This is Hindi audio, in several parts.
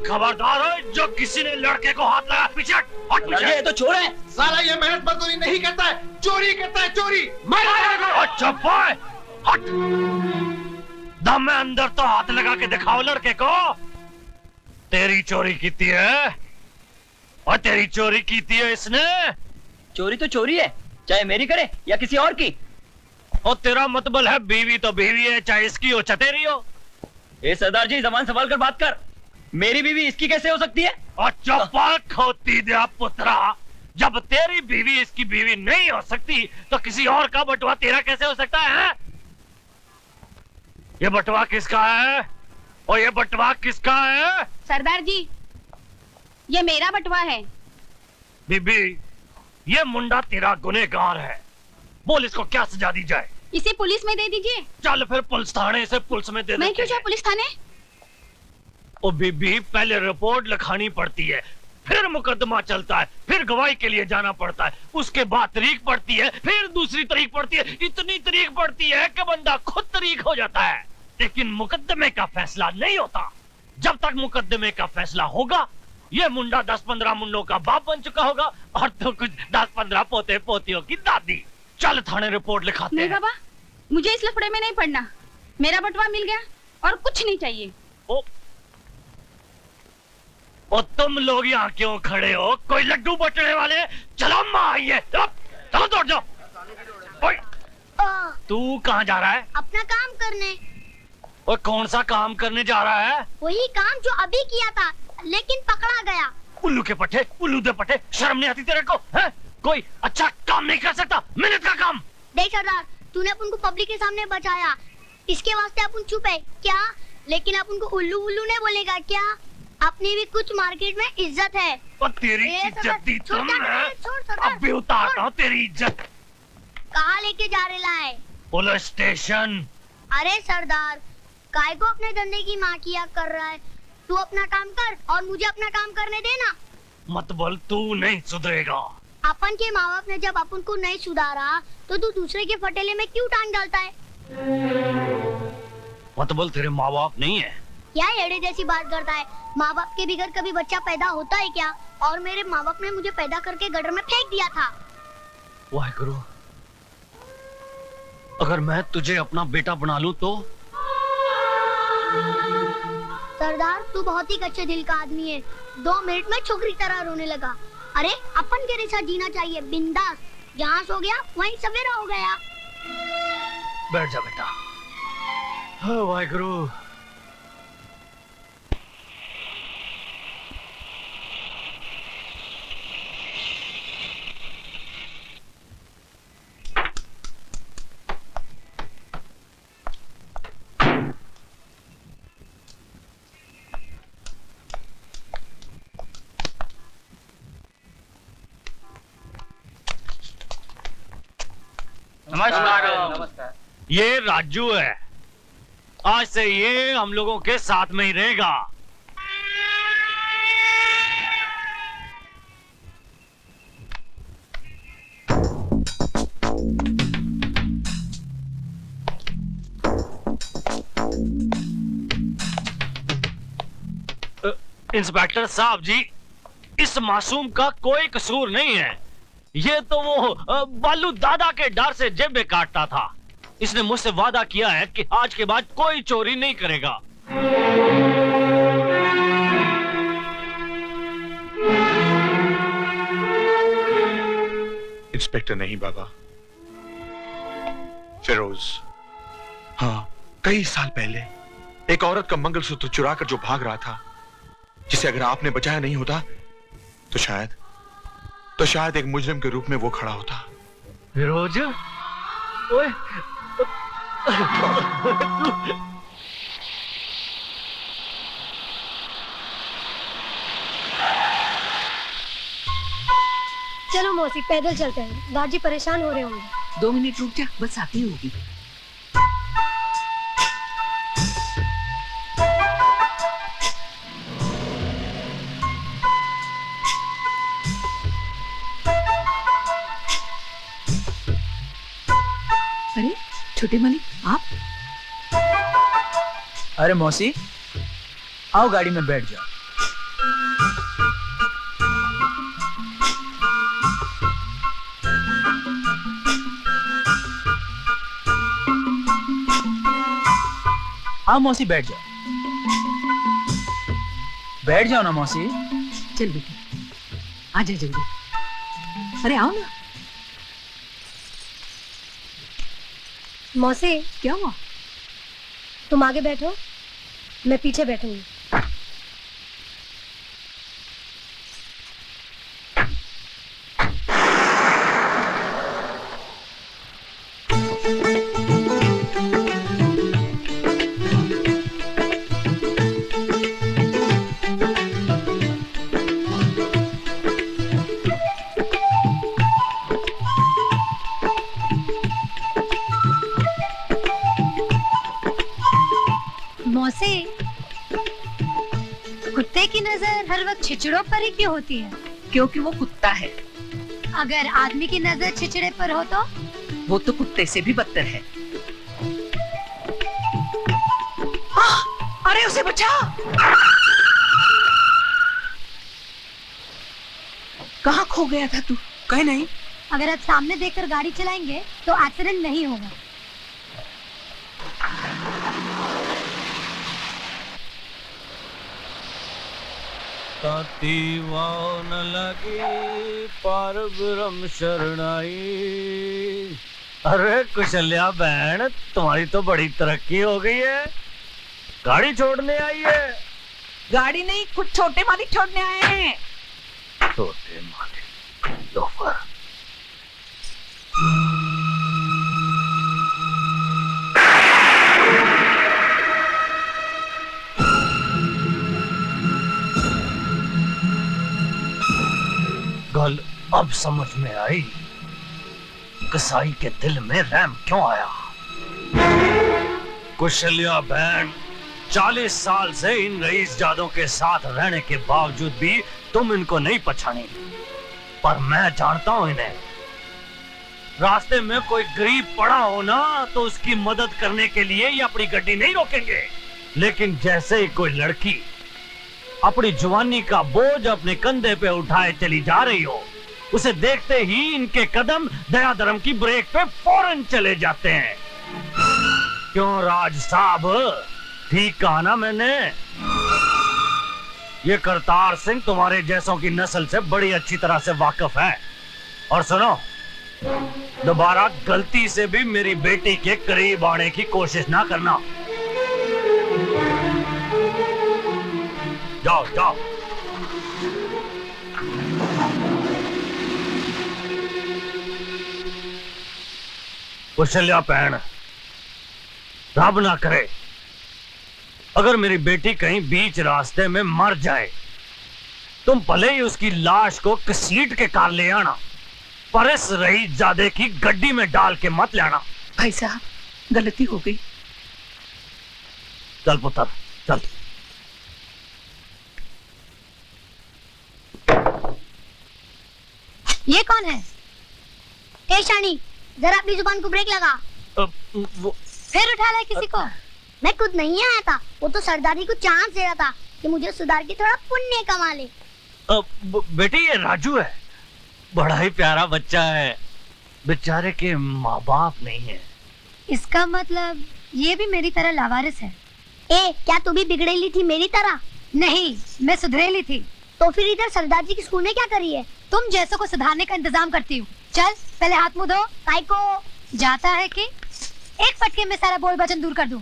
खबरदार हो, जो किसी ने लड़के को हाथ लगा पीछे हट पीछे। ये तो चोर है। साला ये मेहनत मजदूरी नहीं करता है, चोरी करता है, चोरी। अच्छा हट। दम में अंदर तो हाथ लगा के दिखाओ लड़के को। तेरी चोरी की थी है और तेरी चोरी की थी है इसने। चोरी तो चोरी है, चाहे मेरी करे या किसी और की। और तेरा मतलब है बीवी तो बीवी है, चाहे इसकी हो चाहे तेरी हो। ए सरदार जी, जबान संभाल कर बात कर। मेरी बीवी इसकी कैसे हो सकती है? अच्छा खोती दे पुत्रा, जब तेरी बीवी इसकी बीवी नहीं हो सकती तो किसी और का बटुआ तेरा कैसे हो सकता है? ये बटुआ किसका है? और ये बटुआ किसका है? सरदार जी, ये मेरा बटुआ है। बीबी, ये मुंडा तेरा गुनहगार है, बोल इसको क्या सजा दी जाए? इसे पुलिस में दे दीजिए। चल फिर पुलिस थाने से पुलिस में दे दे। मैं क्यों जाऊं पुलिस थाने? ओ बीबी, पहले रिपोर्ट लिखानी पड़ती है, फिर मुकदमा चलता है, फिर गवाही के लिए जाना पड़ता है, उसके बाद तारीख पड़ती है, फिर दूसरी तारीख पड़ती है, इतनी तारीख पड़ती है कि बंदा खुद तारीख हो जाता है। लेकिन मुकदमे का फैसला नहीं होता। जब तक मुकदमे का फैसला होगा, ये मुंडा 10-15 मुंडों का बाप बन चुका होगा और तो कुछ 10-15 पोते पोतियों की दादी। चल थाने रिपोर्ट लिखाते हैं। नहीं बाबा, मुझे इस लफड़े में नहीं पड़ना। मेरा बटुआ मिल गया और कुछ नहीं चाहिए। और तुम लोग यहाँ क्यों खड़े हो? कोई लड्डू बटने वाले? चलो माँ आइए, चलो दौड़ जाओ। तू कहाँ जा रहा है? अपना काम करने। और कौन सा काम करने जा रहा है? वही काम जो अभी किया था, लेकिन पकड़ा गया। उल्लू के पट्टे, उल्लू दे पट्टे, शर्म नहीं आती तेरे को? है? कोई अच्छा काम नहीं कर सकता? मेहनत का काम। देख सरदार, तूने अपन को पब्लिक के सामने बचाया, इसके वास्ते अपन चुप है क्या? लेकिन अपन को उल्लू उल्लू ने बोलेगा क्या? अपनी भी कुछ मार्केट में इज्जत है। और तेरी इज्जत दी तुम है? अभी उतारता हूँ तेरी इज्जत। कहाँ लेके जा रहा है? Police station. अरे सरदार, काय को अपने धंधे की माँ किया कर रहा है? तू अपना काम कर और मुझे अपना काम करने देना। मत बोल, तू नहीं सुधरेगा। अपन के माँ बाप ने जब अपन को नहीं सुधारा तो तू दूसरे के फटेले में क्यों टांग डालता है? मत बोल, तेरे माँ बाप नहीं है। क्या एड़े जैसी बात करता है? माँ बाप के बगैर कभी बच्चा पैदा होता है क्या? और मेरे माँ बाप ने मुझे पैदा करके गटर में फेंक दिया था। वाहेगुरु, अगर मैं तुझे अपना बेटा बना लूं तो? सरदार, तू बहुत ही कच्चे दिल का आदमी है। 2 मिनट में छोकरी तरह रोने लगा। अरे अपन के साथ जीना चाहिए बिंदास। जहाँ सो गया वहीं सवेरा हो गया। बैठ जा बेटा। वाहेगुरु। नमस्कार। ये राजू है, आज से ये हम लोगों के साथ में ही रहेगा। इंस्पेक्टर साहब जी, इस मासूम का कोई कसूर नहीं है। ये तो वो बालू दादा के डर से जेबें काटता था। इसने मुझसे वादा किया है कि आज के बाद कोई चोरी नहीं करेगा। इंस्पेक्टर नहीं बाबा, फिरोज। हाँ, कई साल पहले एक औरत का मंगलसूत्र चुरा कर जो भाग रहा था, जिसे अगर आपने बचाया नहीं होता तो शायद एक मुजरिम के रूप में वो खड़ा होता। फिरोज, ओए, चलो मौसी, पैदल चलते हैं। दादी परेशान हो रहे होंगे। 2 मिनट रुक जा, बस आती होगी। छोटे मालिक आप? अरे मौसी, आओ गाड़ी में बैठ जाओ। आओ मौसी, बैठ जाओ। बैठ जाओ ना मौसी। चल बेटी, आजा जल्दी। अरे आओ ना। मौसी, क्या हुआ? तुम आगे बैठो, मैं पीछे बैठूंगी। मौसी, कुत्ते की नजर हर वक्त छिचड़ों पर ही क्यों होती है? क्योंकि वो कुत्ता है। अगर आदमी की नजर छिचड़े पर हो तो? वो तो कुत्ते से भी बदतर है। अरे उसे बचा। कहाँ खो गया था तू? कहीं नहीं। अगर आप सामने देखकर गाड़ी चलाएंगे तो एक्सीडेंट नहीं होगा। ताती वाव न लगी पार ब्रह्म शरणाई। अरे कुशल्या बहन, तुम्हारी तो बड़ी तरक्की हो गई है, गाड़ी छोड़ने आई है। गाड़ी नहीं, कुछ छोटे मालिक छोड़ने आए हैं। छोटे मालिक लोफर। गल अब समझ में आई, कसाई के दिल में रहम क्यों आया। कुशल्या बहन, 40 साल से इन रईस जादों के साथ रहने के बावजूद भी तुम इनको नहीं पहचानी, पर मैं जानता हूं इन्हें। रास्ते में कोई गरीब पड़ा हो ना तो उसकी मदद करने के लिए ये अपनी गड्डी नहीं रोकेंगे, लेकिन जैसे ही कोई लड़की अपनी जवानी का बोझ अपने कंधे पे उठाए चली जा रही हो, उसे देखते ही इनके कदम दया धर्म की ब्रेक पे फौरन चले जाते हैं। क्यों राज साहब, ठीक कहा ना मैंने? ये करतार सिंह तुम्हारे जैसों की नस्ल से बड़ी अच्छी तरह से वाकिफ है। और सुनो, दोबारा गलती से भी मेरी बेटी के करीब आने की कोशिश ना करना। जाओ जाओ। कुशल्या बहन, रब ना करे अगर मेरी बेटी कहीं बीच रास्ते में मर जाए, तुम भले ही उसकी लाश को घसीट के कार ले आना, पर इस रईसजादे की गड्डी में डाल के मत ले आना। भाई साहब, गलती हो गई। चल पुत्र चल। ये कौन है? ए शानी, जरा अपनी जुबान को ब्रेक लगा। फिर उठा लाए किसी को? मैं खुद नहीं आया था, वो तो सरदारी को चांस दे रहा था कि मुझे सुधार के थोड़ा पुण्य कमा ले। बेटी ये राजू है, बड़ा ही प्यारा बच्चा है, बेचारे के माँ बाप नहीं है। इसका मतलब ये भी मेरी तरह लावारिस है। ए, क्या तू भी बिगड़ेली थी मेरी तरह? नहीं, मैं सुधरेली थी। तो फिर इधर सरदार जी की स्कूल में क्या करी है? तुम जैसों को सुधारने का इंतजाम करती हूँ। चल पहले हाथ मुंह धो। काय को जाता है कि एक फटके में सारा बोल वचन दूर कर दूं।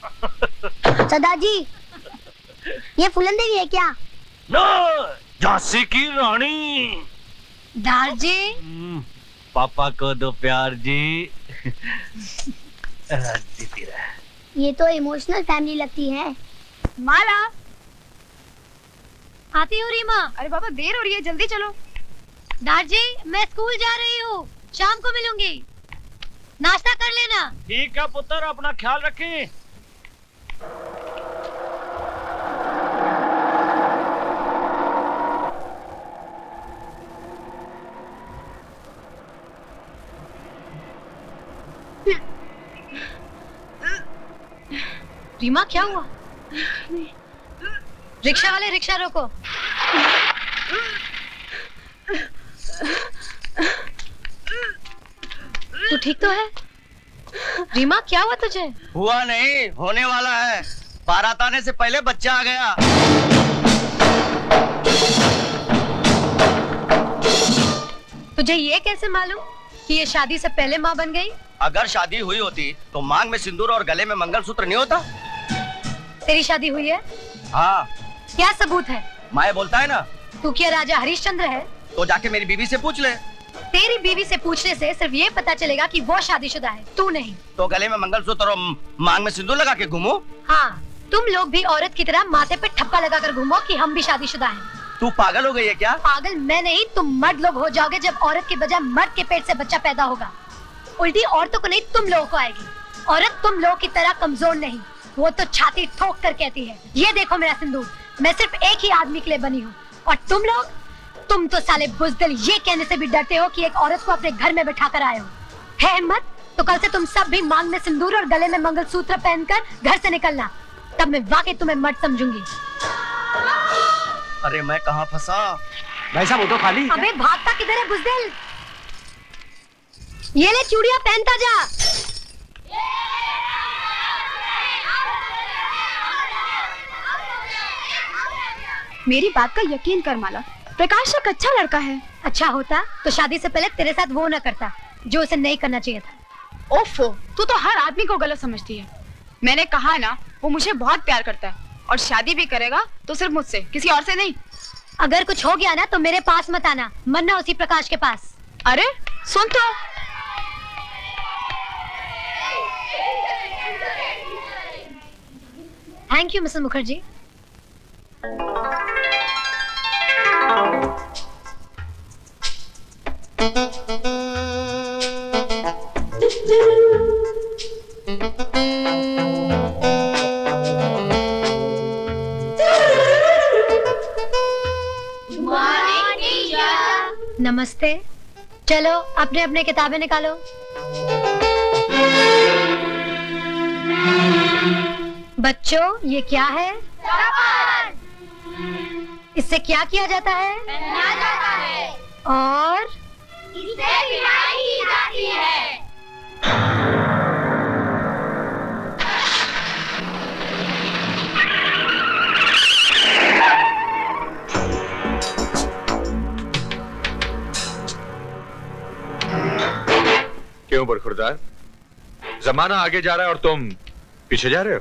सरदार जी, ये फूलन देवी है क्या? नो, झांसी की रानी। दार जी, पापा को दो प्यार जी। जीती रहे। ये तो इमोशनल फैमिली लगती है। माला आती हो रीमा। अरे बाबा देर हो रही है, जल्दी चलो। दार जी, मैं स्कूल जा रही हूँ, शाम को मिलूंगी, नाश्ता कर लेना। ठीक है पुत्र, अपना ख्याल रखें। रीमा क्या हुआ? रिक्शा वाले रिक्शा रोको। तू ठीक तो है? रीमा क्या हुआ तुझे? हुआ नहीं, होने वाला है। बारात आने से पहले बच्चा आ गया। तुझे ये कैसे मालूम कि ये शादी से पहले माँ बन गई? अगर शादी हुई होती तो मांग में सिंदूर और गले में मंगलसूत्र नहीं होता। तेरी शादी हुई है? हाँ। क्या सबूत है? माए बोलता है ना। तू क्या राजा हरिश्चंद्र है? तो जाके मेरी बीवी से पूछ ले। तेरी बीवी से पूछने से सिर्फ ये पता चलेगा कि वो शादीशुदा है, तू नहीं। तो गले में मंगलसूत्र और मांग में सिंदूर लगा के घूमो। हाँ, तुम लोग भी औरत की तरह माथे पे ठप्पा लगाकर घूमो कि हम भी शादीशुदा हैं। तू पागल हो गई है क्या? पागल मैं नहीं, तुम मर्द लोग हो जाओगे जब औरत के बजाय मर्द के पेट से बच्चा पैदा होगा। उल्टी औरतों को नहीं, तुम लोगों को आएगी। औरत तुम लोगों की तरह कमजोर नहीं, वो तो छाती ठोक कर कहती है, ये देखो मेरा सिंदूर, मैं सिर्फ एक ही आदमी के लिए बनी हूँ। और तुम तो साले बुज़दिल ये कहने से भी डरते हो कि एक औरत को अपने घर में बैठा कर आए हो। है हिम्मत तो कल से तुम सब भी मांग में सिंदूर और गले में मंगलसूत्र पहनकर घर से निकलना, तब मैं वाकई तुम्हें मर्द समझूंगी। अरे मैं कहाँ फंसा? भाई साहब वो तो खाली। अबे भागता किधर है बुज़दिल? ये ले चूड़ियां पहनता जा। मेरी बात का यकीन कर माला, प्रकाश एक अच्छा लड़का है। अच्छा होता तो शादी से पहले तेरे साथ वो न करता जो उसे नहीं करना चाहिए था। ओफो, तू तो हर आदमी को गलत समझती है। मैंने कहा ना, वो मुझे बहुत प्यार करता है और शादी भी करेगा तो सिर्फ मुझसे, किसी और से नहीं। अगर कुछ हो गया ना तो मेरे पास मत आना, मरना उसी प्रकाश के पास। अरे सुन तो। Thank you mister Mukherjee. नमस्ते। चलो अपने अपने किताबें निकालो। बच्चों ये क्या है? इससे क्या किया जाता है? और इससे विदाई की जाती है। क्यों बरखुरदार, जमाना आगे जा रहा है और तुम पीछे जा रहे हो?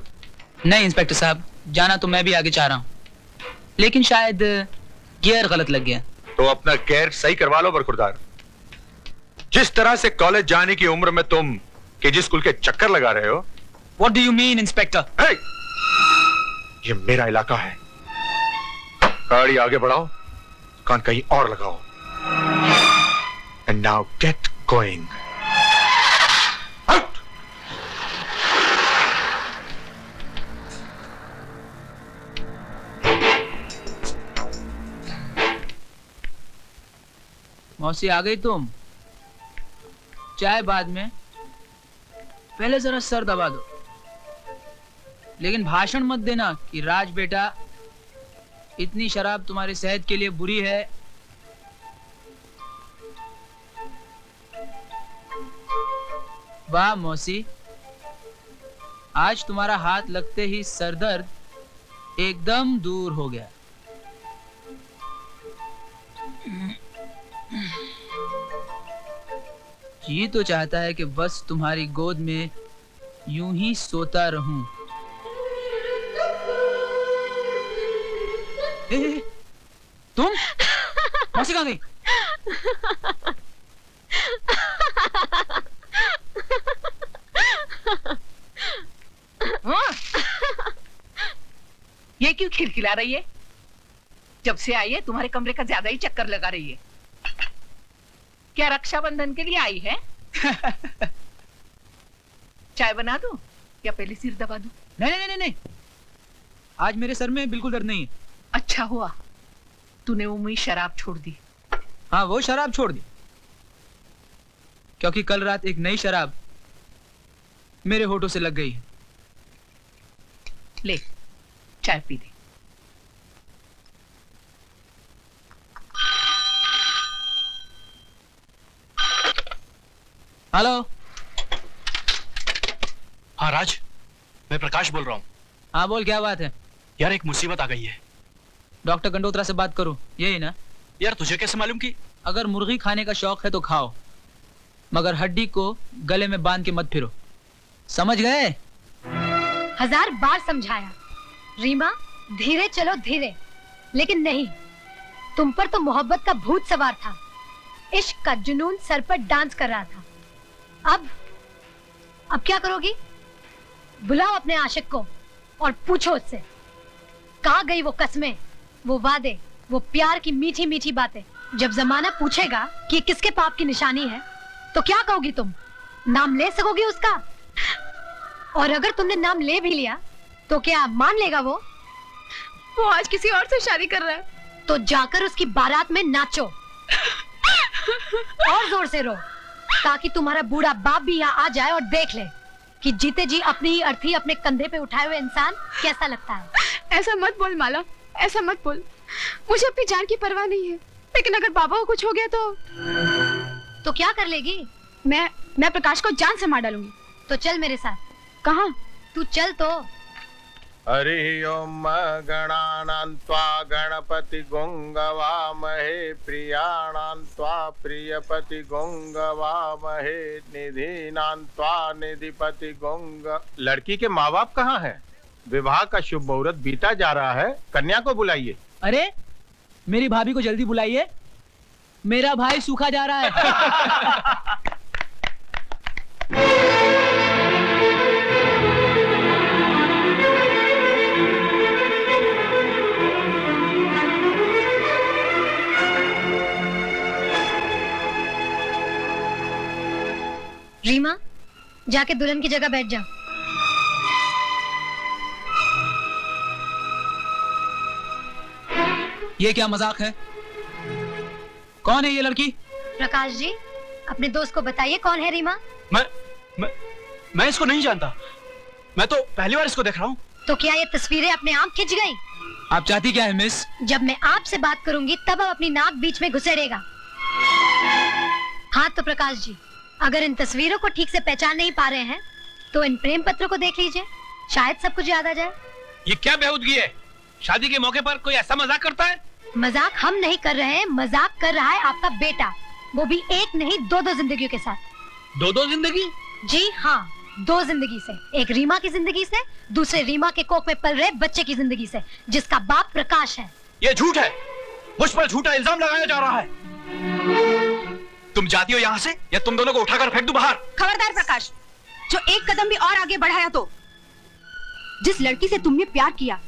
नहीं इंस्पेक्टर साहब, जाना तो मैं भी आगे चाह रहा हूँ, लेकिन शायद गियर गलत लग गया। तो अपना गियर सही करवा लो बरखुरदार। जिस तरह से कॉलेज जाने की उम्र में तुम केजी स्कूल के चक्कर लगा रहे हो। What do you mean, inspector? hey! ये मेरा इलाका है। गाड़ी आगे बढ़ाओ, कान कहीं और लगाओ। And now get going. Out! मौसी आ गई तुम? चाय बाद में, पहले जरा सर दबा दो। लेकिन भाषण मत देना कि राज बेटा इतनी शराब तुम्हारी सेहत के लिए बुरी है। वाह मौसी, आज तुम्हारा हाथ लगते ही सरदर्द एकदम दूर हो गया। जी तो चाहता है कि बस तुम्हारी गोद में यूं ही सोता रहूं। ए, तुम मौसी कहाँ गई? ये क्यों खिलखिला रही है? जब से आई है तुम्हारे कमरे का ज्यादा ही चक्कर लगा रही है। क्या रक्षाबंधन के लिए आई है? चाय बना दूं या पहले सिर दबा दूं? नहीं, आज मेरे सर में बिल्कुल दर्द नहीं है। अच्छा हुआ तूने वो मुई शराब छोड़ दी। हाँ वो शराब छोड़ दी, क्योंकि कल रात एक नई शराब मेरे होठों से लग गई है। ले चाय पी ले। हेलो। हाँ राज, मैं प्रकाश बोल रहा हूँ। हाँ बोल, क्या बात है? यार एक मुसीबत आ गई है। डॉक्टर कंडोत्रा से बात करूं, यही ना? यार तुझे कैसे मालूम कि? अगर मुर्गी खाने का शौक है तो खाओ, मगर हड्डी को गले में बांध के मत फिरो, समझ गए? 1000 बार समझाया रीमा, धीरे चलो धीरे, लेकिन नहीं, तुम पर तो मोहब्बत का भूत सवार था, इश्क का जुनून सर पर डांस कर रहा था। अब क्या करोगी? बुलाओ अपने आशिक को और पूछो उससे, कहाँ गई वो कस्में, वो वादे, वो प्यार की मीठी मीठी बातें। जब जमाना पूछेगा कि किसके पाप की निशानी है, तो क्या कहोगी तुम? नाम ले सकोगी उसका? और अगर तुमने नाम ले भी लिया तो क्या मान लेगा वो? वो आज किसी और से शादी कर रहा है। तो जाकर उसकी बारात में नाचो और जोर से रो, ताकि तुम्हारा बूढ़ा बाप भी यहाँ आ जाए और देख ले कि जीते जी अपनी ही अर्थी अपने कंधे पे उठाए हुए इंसान कैसा लगता है। ऐसा मत बोल माला, ऐसा मत बोल। मुझे अपनी जान की परवाह नहीं है, लेकिन अगर बाबा को कुछ हो गया तो क्या कर लेगी? मैं प्रकाश को जान से मार डालूंगी। तो चल मेरे साथ। कहाँ? तू चल तो। हरि ओम गणानान्त्वा गणपति गोंगवामहे प्रियाणान्त्वा प्रियपति गोंगवामहे निधीनान्त्वा निधिपति गोंग। लड़की के माँ बाप कहाँ हैं? विवाह का शुभ मुहूर्त बीता जा रहा है, कन्या को बुलाइए। अरे मेरी भाभी को जल्दी बुलाइए, मेरा भाई सूखा जा रहा है। रीमा, जाके दुल्हन की जगह बैठ जा। ये क्या मजाक है? कौन है ये लड़की? प्रकाश जी, अपने दोस्त को बताइए कौन है रीमा। मैं इसको नहीं जानता, मैं तो पहली बार इसको देख रहा हूँ। तो क्या ये तस्वीरें अपने आप खिंच गई? आप चाहती क्या है मिस? जब मैं आपसे बात करूंगी तब आप अपनी नाक बीच में घुसेड़ेगा। हाँ तो प्रकाश जी, अगर इन तस्वीरों को ठीक से पहचान नहीं पा रहे हैं तो इन प्रेम पत्रों को देख लीजिए, शायद सब कुछ याद आ जाए। ये क्या बेहूदगी है? शादी के मौके पर कोई ऐसा मजाक करता है? मजाक हम नहीं कर रहे हैं, मजाक कर रहा है आपका बेटा, वो भी एक नहीं 2-2 जिंदगियों के साथ। 2-2 जिंदगी? जी हाँ, 2 जिंदगी से, एक रीमा की जिंदगी से, दूसरे रीमा के कोख में पल रहे बच्चे की जिंदगी से, जिसका बाप प्रकाश है। ये झूठ है, मुझ पर झूठा इल्जाम लगाया जा रहा है। तुम जाती हो यहाँ से या तुम दोनों को उठाकर फेंक दूं बाहर। खबरदार प्रकाश, जो एक कदम भी और आगे बढ़ाया तो। जिस लड़की से तुमने प्यार किया,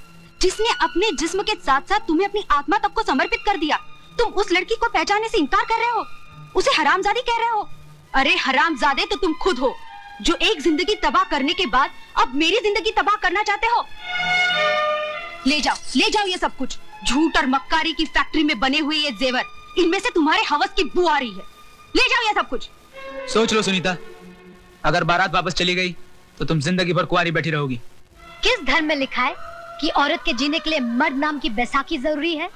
जिसने अपने जिस्म के साथ साथ तुम्हें अपनी आत्मा तक को समर्पित कर दिया, तुम उस लड़की को पहचानने से इनकार कर रहे हो, उसे हरामजादी कह रहे हो। अरे हरामजादे तो तुम खुद हो, जो एक जिंदगी तबाह करने के बाद अब मेरी जिंदगी तबाह करना चाहते हो। ले जाओ ये सब कुछ, झूठ और मक्कारी की फैक्ट्री में बने हुए ये जेवर, इनमें से तुम्हारे हवस की बू आ रही है। ले जाओ ये सब कुछ। सोच लो सुनीता, अगर बारात वापस चली गई तो तुम जिंदगी भर कुंवारी बैठी रहोगी। किस धर्म में लिखा है कि औरत के जीने के लिए मर्द नाम की बैसाखी जरूरी है?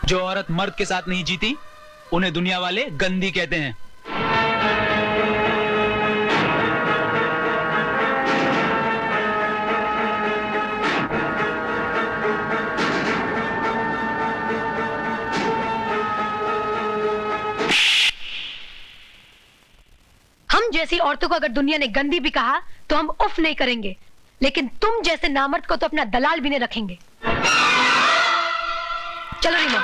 जो औरत मर्द के साथ नहीं जीती उन्हें दुनिया वाले गंदी कहते हैं। हम जैसी औरतों को अगर दुनिया ने गंदी भी कहा तो हम उफ नहीं करेंगे, लेकिन तुम जैसे नामर्द को तो अपना दलाल भी नहीं रखेंगे। चलो रीमा।